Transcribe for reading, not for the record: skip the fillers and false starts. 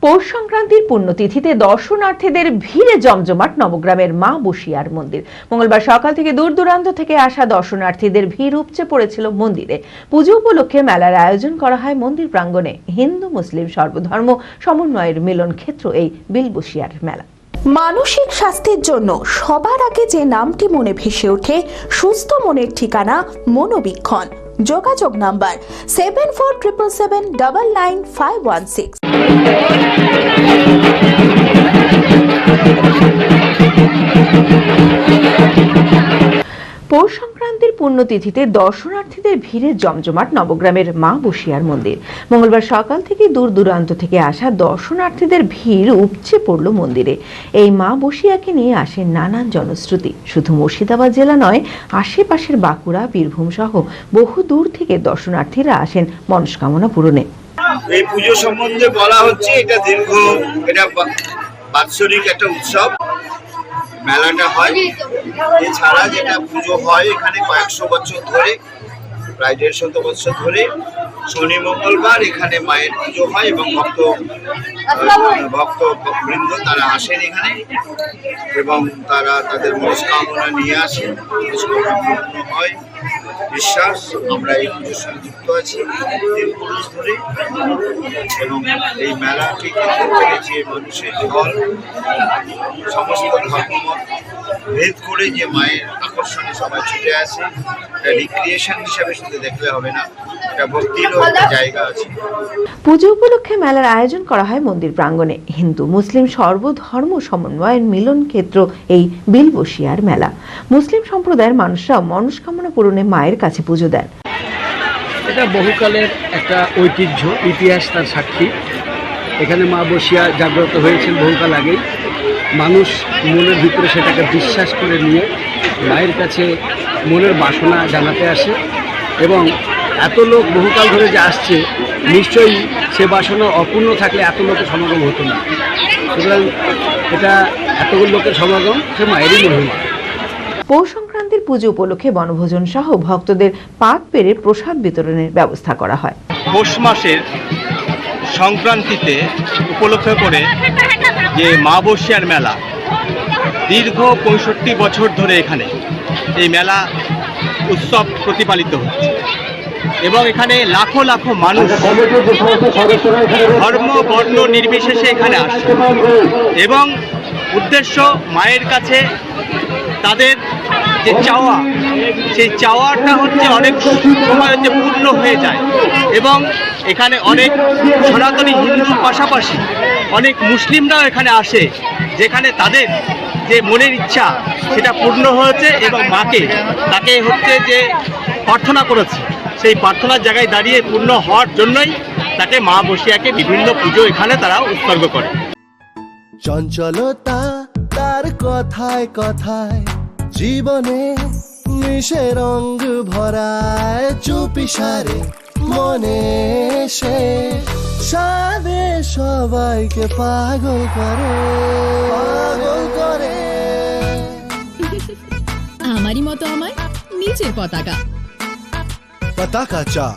পৌষ সংক্রান্তির পুণ্যতিথিতে দর্শনার্থীদের ভিড়ে জমজমাট নবগ্রামের মা বসিয়ার মন্দির। মঙ্গলবার সকাল থেকে দূর দূরান্ত থেকে আসা দর্শনার্থীদের ভিড় উপচে পড়েছিল মন্দিরে। পুজো উপলক্ষে মেলার আয়োজন করা হয় মন্দির প্রাঙ্গণে। হিন্দু মুসলিম সর্বধর্ম সমন্বয়ের মিলন ক্ষেত্র এই বিলবসিয়ার মেলা। মানসিক স্বাস্থ্যের জন্য সবার আগে যে নামটি মনে ভেসে ওঠে, সুস্থ মনের ঠিকানা মনোবীক্ষণ। যোগাযোগ নাম্বার 7477799516। পৌষ সংক্রান্তির পুণ্যতিথিতে দর্শনার্থীদের ভিড়ে জমজমাট নবগ্রামের মা বসিয়ার মন্দির। মঙ্গলবার সকাল থেকে দূর দূরান্ত থেকে আসা দর্শনার্থীদের ভিড় উপচে পড়ল মন্দিরে। এই মা বসিয়াকে নিয়ে আসে নানান জনশ্রুতি। শুধু মুর্শিদাবাদ জেলা নয়, আশেপাশের বাঁকুড়া, বীরভূম সহ বহু দূর থেকে দর্শনার্থীরা আসেন মনস্কামনা পূরণে। এই পুজো সম্বন্ধে বলা হচ্ছে এটা বাৎসরিক একটা উৎসব। মেলাটা হয়, এছাড়া যেটা পুজো হয় এখানে কয়েকশো বছর ধরে, প্রায় 150 বছর ধরে শনি মঙ্গলবার এখানে মায়ের পুজো হয় এবং ভক্তবৃন্দ তারা আসেন এখানে এবং তারা তাদের মনস্কামনা নিয়ে আসেন, মনস্কামনা হয়। বিশ্বাস আমরা এই পুজোর সঙ্গে যুক্ত আছি দীর্ঘদিন ধরে এবং এই মেলাকে কেন্দ্র করে যে মানুষের ঢল, সমস্ত ধর্মমত ভেদ করে যে মায়ের আকর্ষণে সবাই ছুটে আসে, এটা রিক্রিয়েশন হিসাবে শুধু দেখলে হবে না, এটা ভক্তিরও একটা জায়গা আছে। পুজো উপলক্ষে মেলার আয়োজন করা হয় মন্দির প্রাঙ্গণে। হিন্দু মুসলিম সর্বধর্ম সমন্বয়ের মিলন ক্ষেত্র এই বিলবসিয়ার মেলা। মুসলিম সম্প্রদায়ের মানুষরা মনস্কামনা পূরণে মায়ের কাছে পুজো দেন। এটা বহুকালের একটা ঐতিহ্য, ইতিহাস তার সাক্ষী। এখানে মা বসিয়া জাগ্রত হয়েছেন বহুকাল আগেই। মানুষ মনের ভিতরে সেটাকে বিশ্বাস করে নিয়ে মায়ের কাছে মনের বাসনা জানাতে আসে এবং এত লোক বহুকাল ধরে যে আসছে, নিশ্চয়ই সে বাসনা অপূর্ণ থাকলে এত লোকের সমাগম হতো না। সুতরাং এটা এতগুলো লোকের সমাগম সে মায়েরই মহিমা। পৌষ সংক্রান্তির পুজো উপলক্ষে বনভোজন সহ ভক্তদের পাত পেরে প্রসাদ বিতরণের ব্যবস্থা করা হয়। পৌষ মাসের সংক্রান্তিতে উপলক্ষ করে যে মা বসিয়ার মেলা, দীর্ঘ 65 বছর ধরে এখানে এই মেলা উৎসব প্রতিপালিত হচ্ছে এবং এখানে লাখো লাখো মানুষ ধর্ম বর্ণ নির্বিশেষে এখানে আসে এবং উদ্দেশ্য মায়ের কাছে তাদের যে চাওয়া, সেই চাওয়াটা হচ্ছে অনেক সময় হচ্ছে পূর্ণ হয়ে যায় এবং এখানে অনেক সনাতনী হিন্দুর পাশাপাশি অনেক মুসলিমরাও এখানে আসে, যেখানে তাদের যে মনের ইচ্ছা সেটা পূর্ণ হয়েছে এবং তাকে হচ্ছে যে প্রার্থনা করেছে, সেই প্রার্থনার জায়গায় দাঁড়িয়ে পূর্ণ হওয়ার জন্যই তাকে মা বসিয়াকে বিভিন্ন পুজো এখানে তারা উৎসর্গ করে। চঞ্চলতা তার কথায় কথায় জীবনে মিশে রঙ ভরায়, চুপি সারে মনে সে সাদে সবাইকে পাগল করে। আমারই মতো আমার নিচের পতাকা চা।